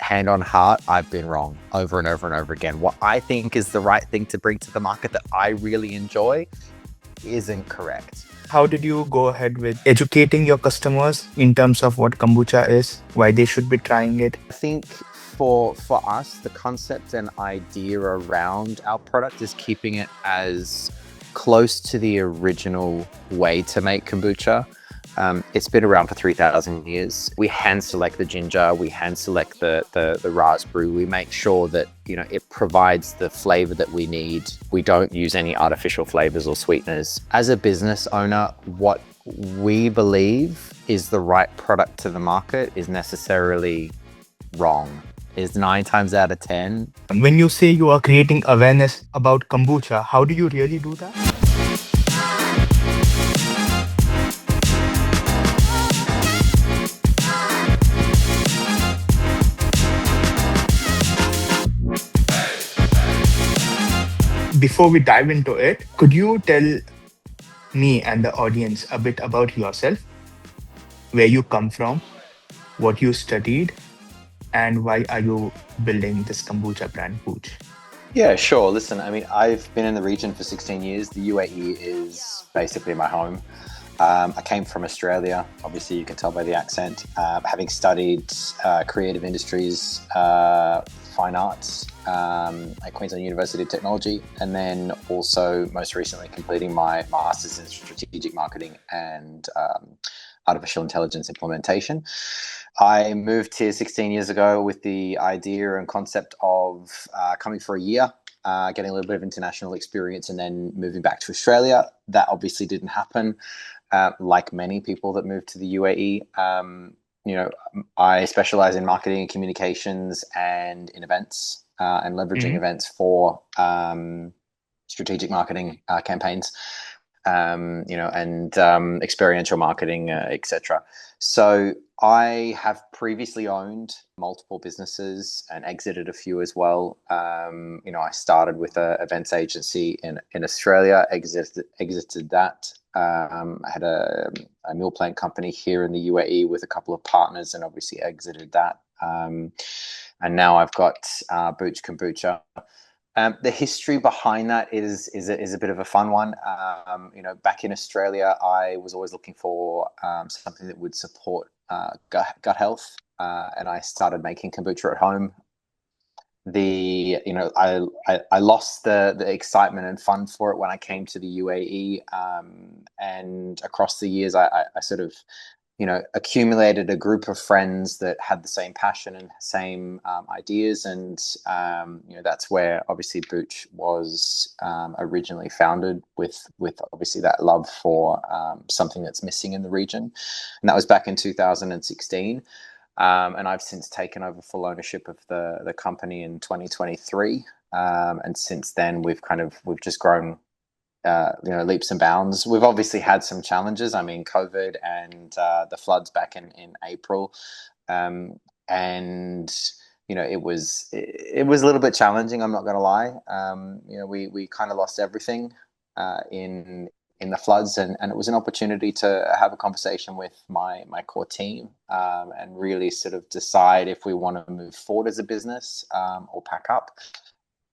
hand on heart, I've been wrong over and over and over again. What I think is the right thing to bring to the market that I really enjoy isn't correct. How did you go ahead with educating your customers in terms of what kombucha is, why they should be trying it? I think for us, the concept and idea around our product is keeping it as close to the original way to make kombucha. It's been around for 3,000 years. We hand select the ginger, we hand select the raspberry. We make sure that, it provides the flavor that we need. We don't use any artificial flavors or sweeteners. As a business owner, what we believe is the right product to the market is necessarily wrong. Is 9 times out of 10. When you say you are creating awareness about kombucha, how do you really do that? Before we dive into it, could you tell me and the audience a bit about yourself, where you come from, what you studied, and why are you building this kombucha brand, Booch? Yeah, sure. Listen, I've been in the region for 16 years. The UAE is basically my home. I came from Australia. Obviously, you can tell by the accent. Having studied creative industries, fine arts at Queensland University of Technology, and then also most recently completing my Masters in Strategic Marketing and Artificial Intelligence Implementation. I moved here 16 years ago with the idea and concept of coming for a year, getting a little bit of international experience, and then moving back to Australia. That obviously didn't happen. Like many people that moved to the UAE, I specialize in marketing and communications and in events and leveraging events for strategic marketing campaigns, and experiential marketing, etc. So I have previously owned multiple businesses and exited a few as well. I started with an events agency in Australia, exited that. I had a meal plan company here in the UAE with a couple of partners and obviously exited that. And now I've got Booch Kombucha. The history behind that is a bit of a fun one. Back in Australia, I was always looking for something that would support gut health, and I started making kombucha at home. I lost the excitement and fun for it when I came to the UAE, and across the years, I sort of accumulated a group of friends that had the same passion and same ideas, and that's where obviously Booch was originally founded with obviously that love for something that's missing in the region, and that was back in 2016. And I've since taken over full ownership of the company in 2023, and since then we've just grown leaps and bounds. We've obviously had some challenges. COVID and the floods back in April, and it was a little bit challenging. I'm not going to lie. We kind of lost everything in the floods, and it was an opportunity to have a conversation with my core team, and really sort of decide if we want to move forward as a business or pack up.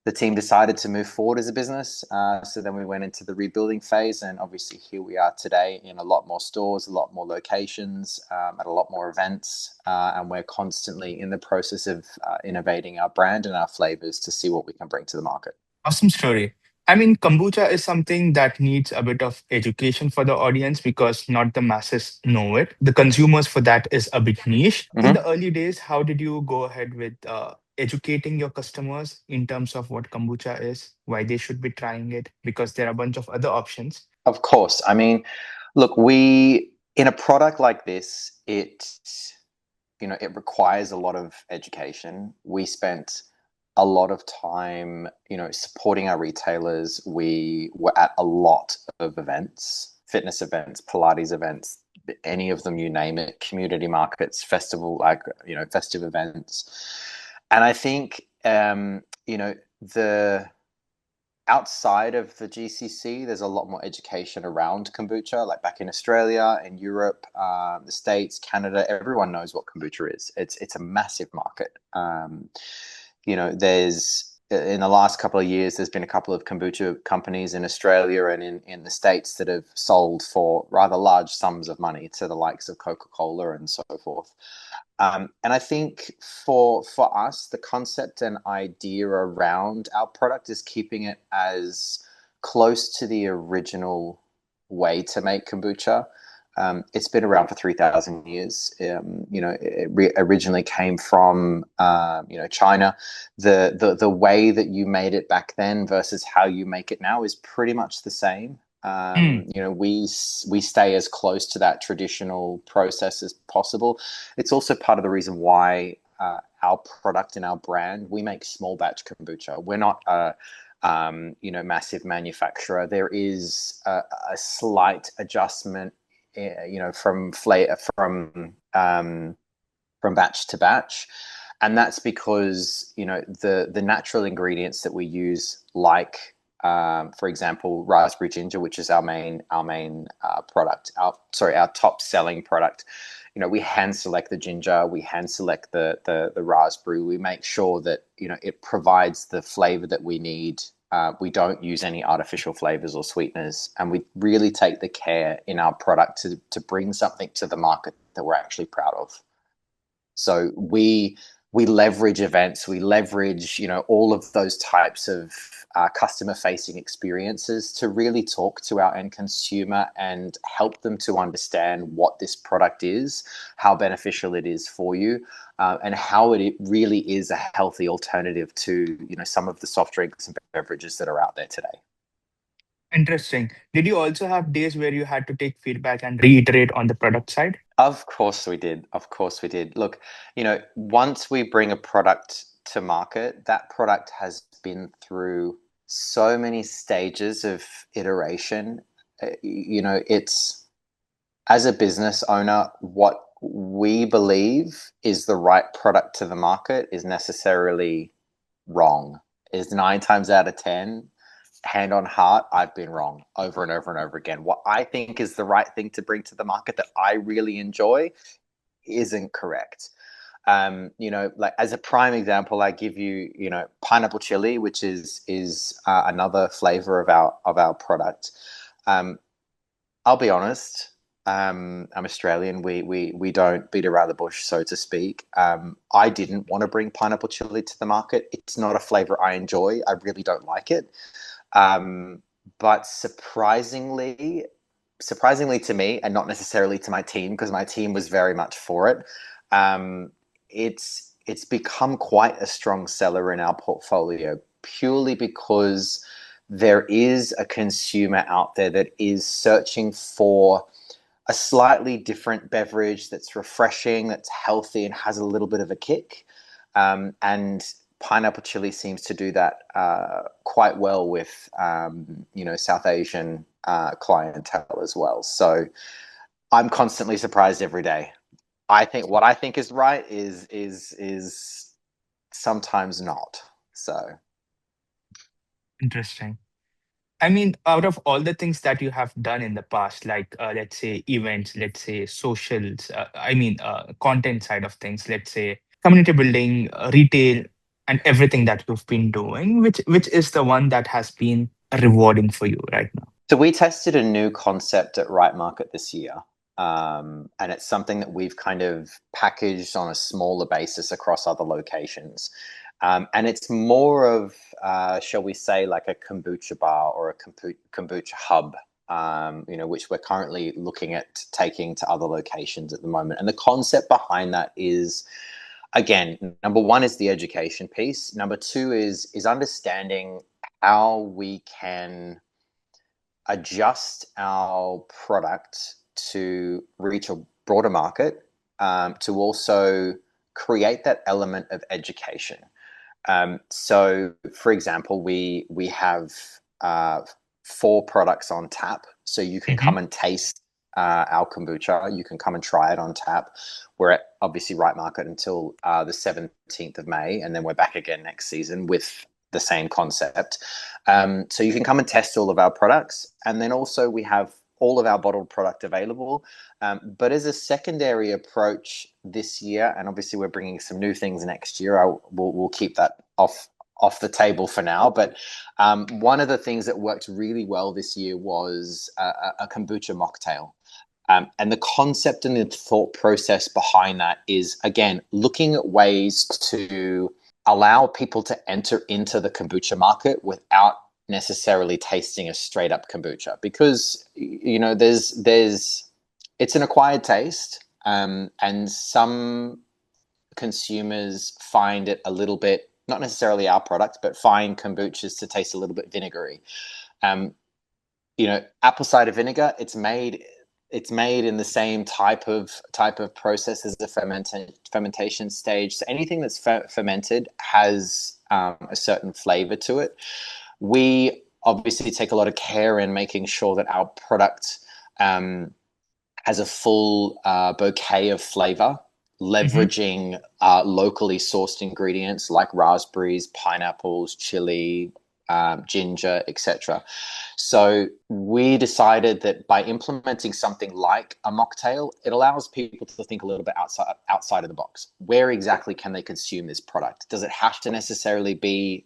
The team decided to move forward as a business. So then we went into the rebuilding phase, and obviously here we are today in a lot more stores, a lot more locations, at a lot more events. And we're constantly in the process of innovating our brand and our flavors to see what we can bring to the market. Awesome story. Kombucha is something that needs a bit of education for the audience because not the masses know it. The consumers for that is a bit niche. In the early days, how did you go ahead with educating your customers in terms of what kombucha is, why they should be trying it? Because there are a bunch of other options. Of course. Look, in a product like this, it requires a lot of education. We spent a lot of time, supporting our retailers. We were at a lot of events, fitness events, Pilates events, any of them, you name it, community markets, festive events. And I think, the outside of the GCC, there's a lot more education around kombucha. Like back in Australia, in Europe, the States, Canada, everyone knows what kombucha is. It's a massive market. There's in the last couple of years, there's been a couple of kombucha companies in Australia and in the States that have sold for rather large sums of money to the likes of Coca-Cola and so forth. And I think for us, the concept and idea around our product is keeping it as close to the original way to make kombucha. It's been around for 3,000 years. It originally came from China. The way that you made it back then versus how you make it now is pretty much the same. Mm. We stay as close to that traditional process as possible. It's also part of the reason why our product and our brand, we make small batch kombucha. We're not a massive manufacturer. There is a slight adjustment, from batch to batch, and that's because the natural ingredients that we use, like for example, raspberry ginger, which is our main product, our top selling product. We hand select the ginger, we hand select the raspberry. We make sure that it provides the flavor that we need. We don't use any artificial flavors or sweeteners, and we really take the care in our product to bring something to the market that we're actually proud of. So we leverage events, we leverage all of those types of customer facing experiences to really talk to our end consumer and help them to understand what this product is, how beneficial it is for you, and how it really is a healthy alternative to some of the soft drinks and beverages that are out there today. Interesting. Did you also have days where you had to take feedback and reiterate on the product side? Of course we did. Of course we did. Look, once we bring a product to market, that product has been through so many stages of iteration. It's, as a business owner, what we believe is the right product to the market is necessarily wrong. Is 9 times out of 10, hand on heart, I've been wrong over and over and over again. What I think is the right thing to bring to the market that I really enjoy isn't correct. Like as a prime example, I give you, pineapple chili, which is another flavor of our product. I'll be honest. I'm Australian. We don't beat around the bush, so to speak. I didn't want to bring pineapple chili to the market. It's not a flavor I enjoy. I really don't like it. But surprisingly to me, and not necessarily to my team, because my team was very much for it, it's become quite a strong seller in our portfolio, purely because there is a consumer out there that is searching for a slightly different beverage that's refreshing, that's healthy, and has a little bit of a kick. And pineapple chili seems to do that quite well with South Asian clientele as well. So I'm constantly surprised every day. I think what I think is right is sometimes not. So Interesting. I mean, out of all the things that you have done in the past, like let's say events, let's say socials, content side of things, let's say community building, retail, and everything that you've been doing, which is the one that has been rewarding for you right now? we tested a new concept at Right Market this year. And it's something that we've kind of packaged on a smaller basis across other locations. And it's more of, shall we say, like a kombucha bar or a kombucha hub, which we're currently looking at taking to other locations at the moment. And the concept behind that is, again, number one is the education piece. Number two is understanding how we can adjust our product to reach a broader market, to also create that element of education. So, for example, we have 4 products on tap, so you can Hmm. come and taste our kombucha. You can come and try it on tap. We're at obviously Right Market until the 17th of May, and then we're back again next season with the same concept. So you can come and test all of our products, and then also we have all of our bottled product available. But as a secondary approach this year, and obviously we're bringing some new things next year, we'll keep that off the table for now. But one of the things that worked really well this year was a kombucha mocktail. And the concept and the thought process behind that is, again, looking at ways to allow people to enter into the kombucha market without necessarily tasting a straight up kombucha, because there's it's an acquired taste, and some consumers find it a little bit, not necessarily our product, but find kombuchas to taste a little bit vinegary. um, Apple cider vinegar, it's made in the same type of process as the fermentation stage. So anything that's fermented has a certain flavor to it. We obviously take a lot of care in making sure that our product has a full bouquet of flavor, Mm-hmm. leveraging locally sourced ingredients like raspberries, pineapples, chili, ginger, etc. So we decided that by implementing something like a mocktail, it allows people to think a little bit outside of the box. Where exactly can they consume this product? Does it have to necessarily be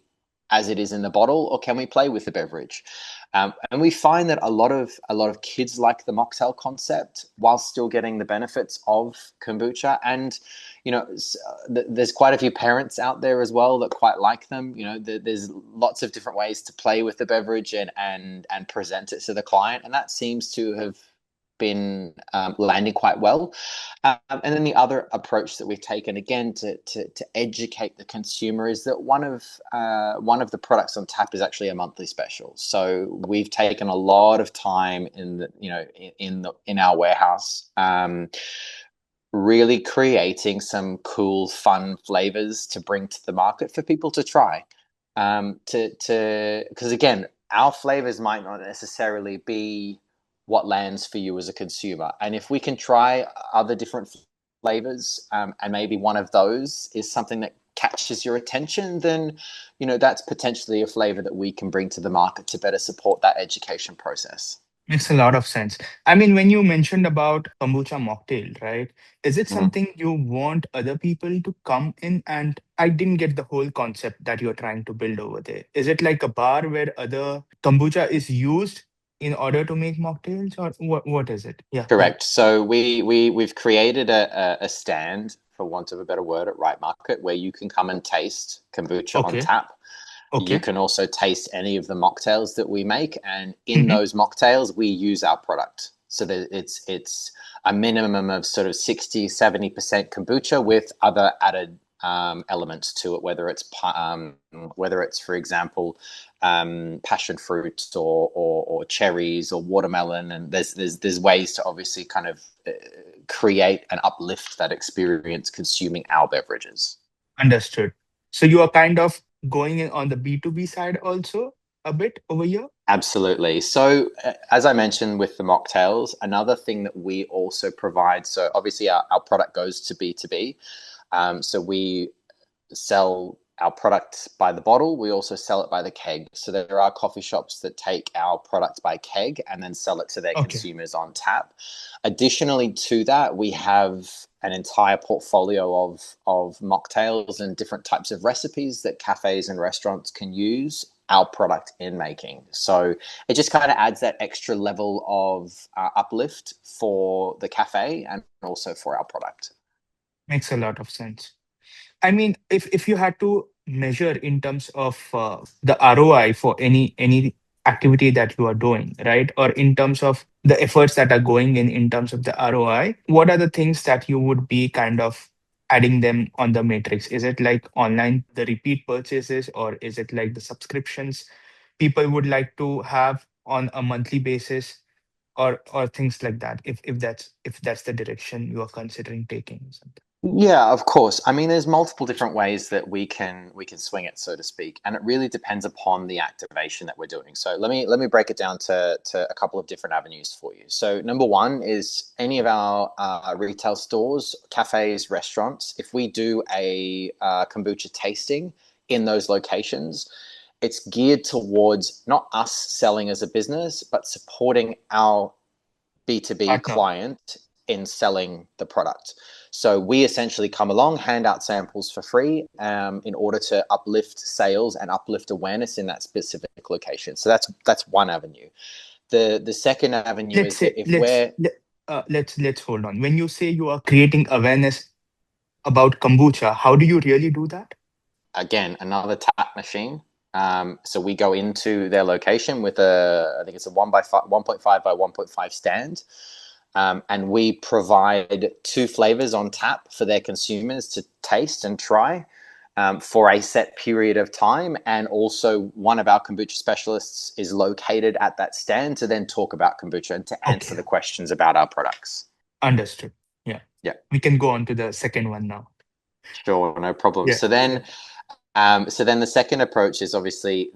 as it is in the bottle, or can we play with the beverage? And we find that a lot of kids like the mocktail concept while still getting the benefits of kombucha. And there's quite a few parents out there as well that quite like them. There's lots of different ways to play with the beverage and present it to the client, and that seems to have been landing quite well. And then the other approach that we've taken, again, to educate the consumer, is that one of the products on tap is actually a monthly special. So we've taken a lot of time in our warehouse, really creating some cool, fun flavors to bring to the market for people to try. Because again, our flavors might not necessarily be what lands for you as a consumer. And if we can try other different flavors, and maybe one of those is something that catches your attention, then that's potentially a flavor that we can bring to the market to better support that education process. Makes a lot of sense. I mean, when you mentioned about kombucha mocktail, right? Is it Mhm. something you want other people to come in? And I didn't get the whole concept that you're trying to build over there. Is it like a bar where other kombucha is used in order to make mocktails, or what is it? Yeah, yeah. Correct. So we've created a stand, for want of a better word, at Right Market, where you can come and taste kombucha on Okay, tap. You okay. can also taste any of the mocktails that we make, and in Mm-hmm. those mocktails, we use our product. So that it's a minimum of sort of 60-70% kombucha with other added elements to it, whether it's, for example, passion fruit or cherries or watermelon, and there's ways to obviously kind of create and uplift that experience consuming our beverages. Understood. So you are kind of going in on the B2B side also a bit over here? Absolutely. So, as I mentioned with the mocktails, another thing that we also provide, so obviously our product goes to B2B. So we sell our product by the bottle. We also sell it by the keg. So there are coffee shops that take our product by keg and then sell it to their Okay. consumers on tap. Additionally to that, we have an entire portfolio of mocktails and different types of recipes that cafes and restaurants can use our product in making. So it just kind of adds that extra level of uplift for the cafe and also for our product. Makes a lot of sense. I mean, if you had to measure in terms of the ROI for any activity that you are doing, right? Or in terms of the efforts that are going in terms of the ROI, what are the things that you would be kind of adding them on the matrix? Is it like online, the repeat purchases, or is it like the subscriptions people would like to have on a monthly basis, or things like that? If that's the direction you are considering taking something. Yeah, of course. I mean, there's multiple different ways that we can swing it, so to speak, and it really depends upon the activation that we're doing. So let me break it down to a couple of different avenues for you. So number one is any of our retail stores, cafes, restaurants. If we do a kombucha tasting in those locations, it's geared towards not us selling as a business, but supporting our B2B Partner. client in selling the product. So we essentially come along, hand out samples for free in order to uplift sales and uplift awareness in that specific location. So that's one avenue. The second avenue Let's is say that if we're let's hold on. When you say you are creating awareness about kombucha, how do you really do that? again another tap machine. So we go into their location with I think it's a 1.5 by 1.5 stand. And we provide 2 flavors on tap for their consumers to taste and try for a set period of time. And also one of our kombucha specialists is located at that stand to then talk about kombucha and to answer Okay, the questions about our products. understood. Yeah, Yeah, we can go on to the second one now. sure, no problem. Yeah. So then the second approach is obviously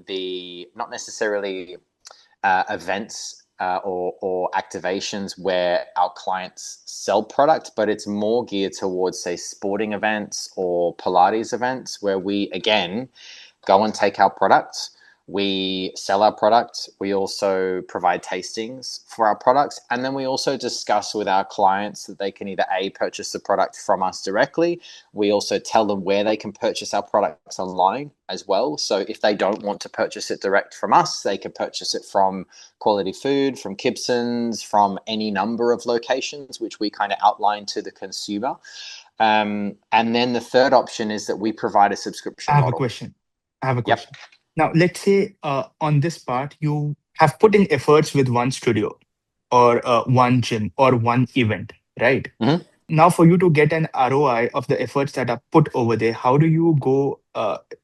not necessarily events or activations where our clients sell product, but it's more geared towards, say, sporting events or Pilates events where we, again, go and take our products. We sell our products. We also provide tastings for our products. And then we also discuss with our clients that they can either purchase the product from us directly. We also tell them where they can purchase our products online as well. So if they don't want to purchase it direct from us, they can purchase it from Quality Food, from Gibson's, from any number of locations, which we kind of outline to the consumer. And then the third option is that we provide a I subscription have a model. question. I have a Yep. question. Now, let's say on this part, you have put in efforts with one studio or one gym or one event, right? Mm-hmm. Now, for you to get an ROI of the efforts that are put over there, how do you go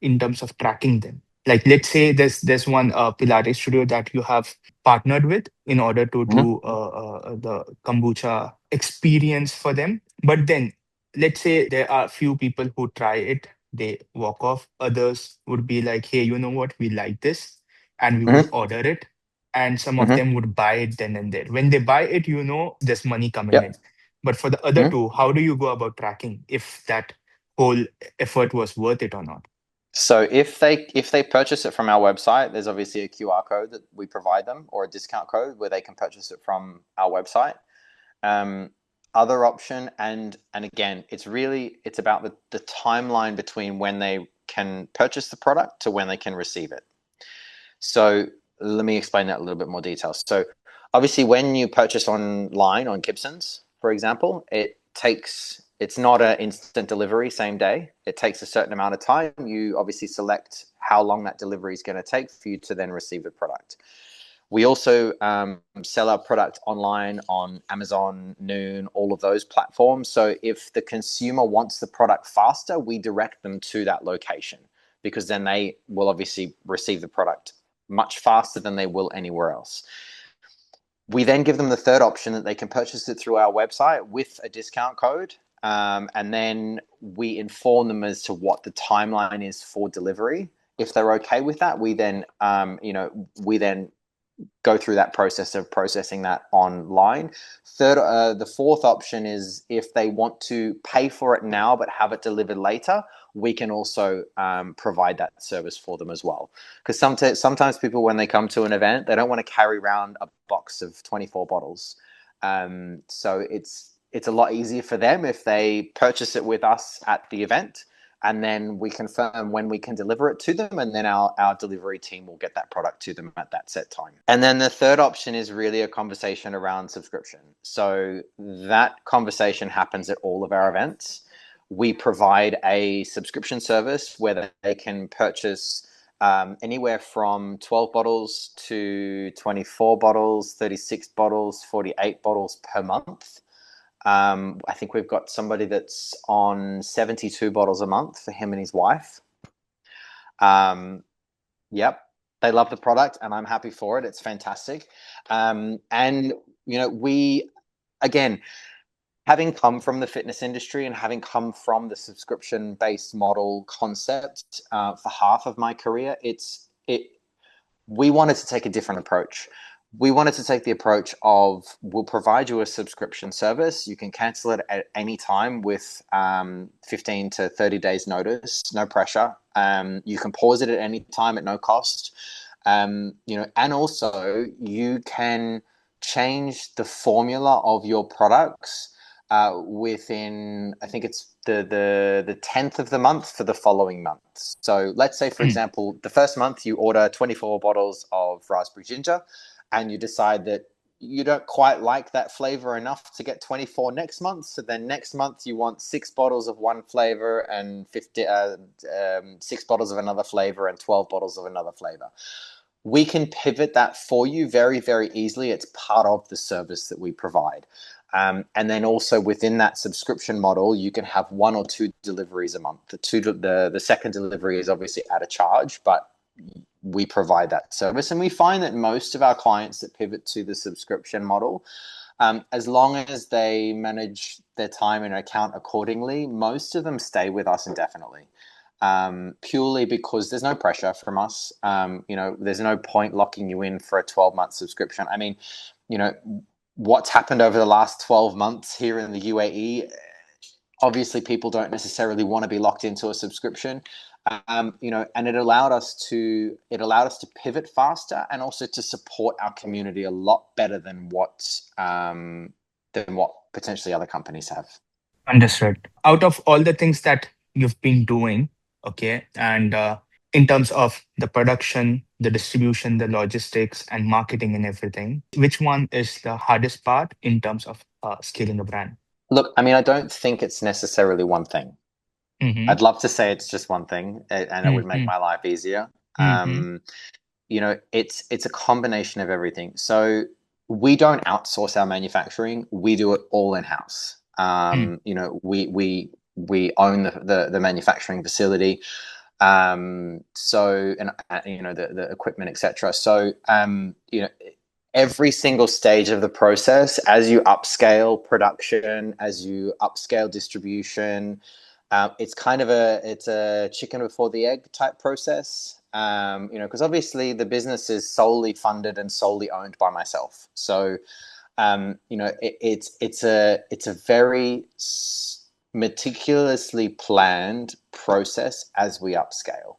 in terms of tracking them? Like, let's say there's one Pilates studio that you have partnered with in order to Mm-hmm. do the kombucha experience for them. But then, let's say there are few people who try it, they walk off. Others would be like, hey, you know what? We like this, and we would Mm-hmm. order it. And some of Mm-hmm. them would buy it then and there. When they buy it, there's money coming in. Yep. But for the other Mm-hmm. two, how do you go about tracking if that whole effort was worth it or not? So if they purchase it from our website, there's obviously a QR code that we provide them or a discount code where they can purchase it from our website. Um, Other option, and again, it's about the timeline between when they can purchase the product to when they can receive it. So let me explain that in a little bit more detail. So obviously when you purchase online on Gibson's, for example, it's not an instant delivery same day. It takes a certain amount of time. You obviously select how long that delivery is going to take for you to then receive the product. We also sell our product online on Amazon, Noon, all of those platforms. So if the consumer wants the product faster, we direct them to that location because then they will obviously receive the product much faster than they will anywhere else. We then give them the third option that they can purchase it through our website with a discount code. And then we inform them as to what the timeline is for delivery. If they're okay with that, we then go through that process of processing that online. The fourth option is if they want to pay for it now but have it delivered later, we can also provide that service for them as well. Because sometimes people, when they come to an event, they don't want to carry around a box of 24 bottles. So it's a lot easier for them if they purchase it with us at the event, and then we confirm when we can deliver it to them, and then our delivery team will get that product to them at that set time. And then the third option is really a conversation around subscription. So that conversation happens at all of our events. We provide a subscription service where they can purchase anywhere from 12 bottles to 24 bottles, 36 bottles, 48 bottles per month. I think we've got somebody that's on 72 bottles a month for him and his wife. Yep, they love the product, and I'm happy for it. It's fantastic. And we, again, having come from the fitness industry and having come from the subscription-based model concept for half of my career, we wanted to take a different approach. We wanted to take the approach of we'll provide you a subscription service. You can cancel it at any time with 15 to 30 days notice, no pressure. You can pause it at any time at no cost. And also you can change the formula of your products within, I think it's the 10th of the month for the following month. So let's say, for Mm. example, the first month you order 24 bottles of raspberry ginger, and you decide that you don't quite like that flavor enough to get 24 next month. So then next month you want 6 bottles of one flavor and 6 bottles of another flavor and 12 bottles of another flavor. We can pivot that for you very, very easily. It's part of the service that we provide. And then also within that subscription model, you can have 1 or 2 deliveries a month. The second delivery is obviously at a charge, but we provide that service. And we find that most of our clients that pivot to the subscription model, as long as they manage their time and account accordingly, most of them stay with us indefinitely. Purely because there's no pressure from us. There's no point locking you in for a 12-month subscription. I mean, what's happened over the last 12 months here in the UAE, obviously people don't necessarily want to be locked into a subscription. And it allowed us to pivot faster and also to support our community a lot better than what potentially other companies have. Understood. Out of all the things that you've been doing, okay, and in terms of the production, the distribution, the logistics, and marketing and everything, which one is the hardest part in terms of scaling a brand? Look, I mean, I don't think it's necessarily one thing. Mm-hmm. I'd love to say it's just one thing, and it would make Mm-hmm. my life easier. Mm-hmm. It's a combination of everything. So we don't outsource our manufacturing; we do it all in house. We own the manufacturing facility, so and the equipment, etc. So every single stage of the process, as you upscale production, as you upscale distribution, it's kind of a chicken before the egg type process. Because obviously the business is solely funded and solely owned by myself. So, it's a very meticulously planned process as we upscale.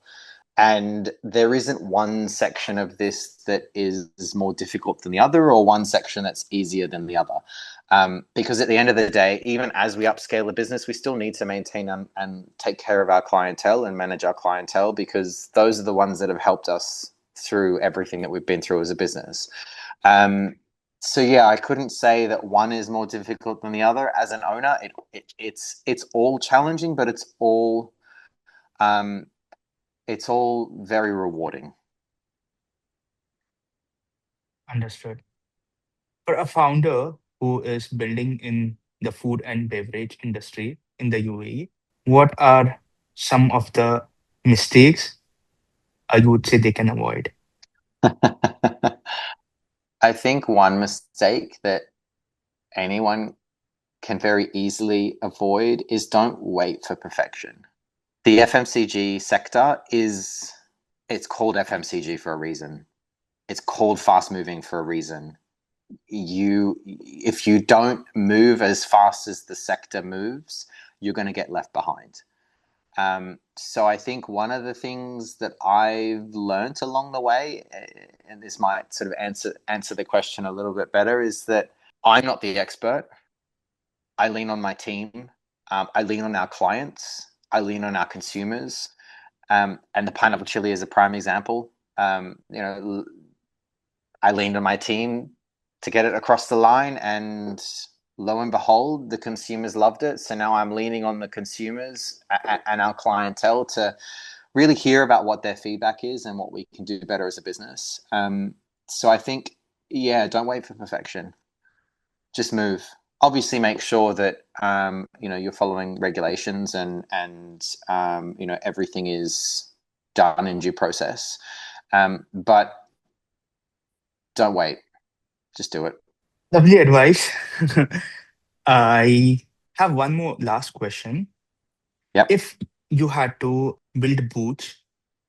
And there isn't one section of this that is more difficult than the other, or one section that's easier than the other. Because at the end of the day, even as we upscale the business, we still need to maintain and take care of our clientele and manage our clientele, because those are the ones that have helped us through everything that we've been through as a business. So yeah, I couldn't say that one is more difficult than the other. As an owner, it's all challenging, but um, it's all very rewarding. Understood. For a founder who is building in the food and beverage industry in the UAE, what are some of the mistakes you would say they can avoid? I think one mistake that anyone can very easily avoid is don't wait for perfection. The FMCG sector it's called FMCG for a reason. It's called fast moving for a reason. If you don't move as fast as the sector moves, you're going to get left behind. So I think one of the things that I've learned along the way, and this might sort of answer the question a little bit better, is that I'm not the expert. I lean on my team. I lean on our clients. I lean on our consumers. And the pineapple chili is a prime example. I leaned on my team to get it across the line, and lo and behold, the consumers loved it. So now I'm leaning on the consumers and our clientele to really hear about what their feedback is and what we can do better as a business. So I think, yeah, don't wait for perfection. Just move. Obviously, make sure that you're following regulations and everything is done in due process. But don't wait. Just do it. Lovely advice. I have one more last question. Yep. If you had to build Booch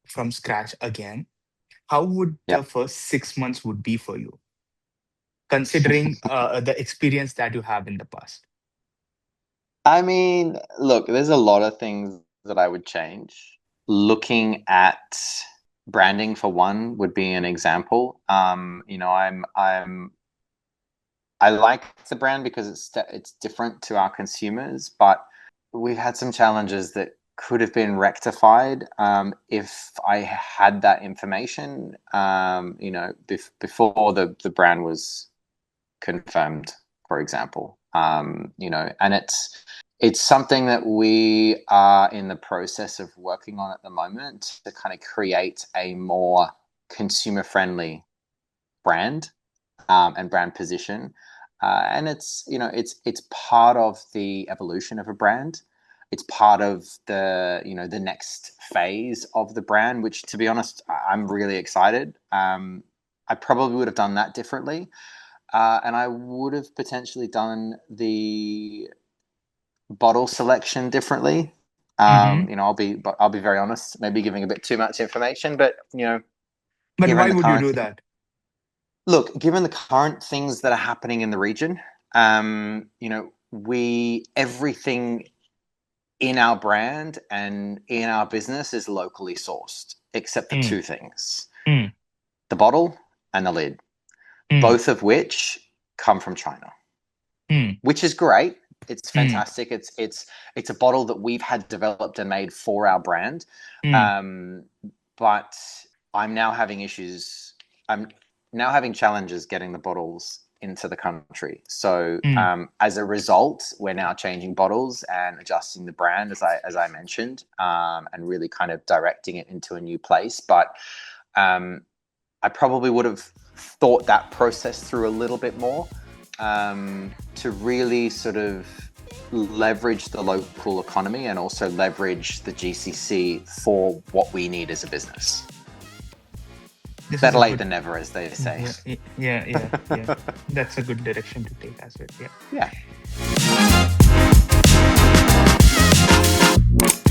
from scratch again, how would the Yep. first 6 months would be for you? considering the experience that you have in the past? I mean, look, there's a lot of things that I would change. Looking at branding for one would be an example. I like the brand because it's different to our consumers, but we've had some challenges that could have been rectified if I had that information. Before the brand was confirmed, for example. And it's something that we are in the process of working on at the moment to kind of create a more consumer friendly brand and brand position. And it's part of the evolution of a brand. It's part of the next phase of the brand, which, to be honest, I'm really excited. I probably would have done that differently, and I would have potentially done the bottle selection differently. Hmm. I'll be very honest, maybe giving a bit too much information, but But given why the would you current do that? given the current things that are happening in the region, we everything in our brand and in our business is locally sourced, except for Mm, two things: mm, the bottle and the lid, mm, both of which come from China, mm, which is great. It's mm, fantastic. It's a bottle that we've had developed and made for our brand, mm, um, but I'm now having issues. I'm now having challenges getting the bottles into the country. So mm, as a result, we're now changing bottles and adjusting the brand, as I mentioned, and really kind of directing it into a new place. But I probably would have thought that process through a little bit more to really sort of leverage the local economy and also leverage the GCC for what we need as a business. this is Better a late good. than never, as they say. Yeah, yeah, yeah, yeah. That's a good direction to take as well. Yeah. Yeah.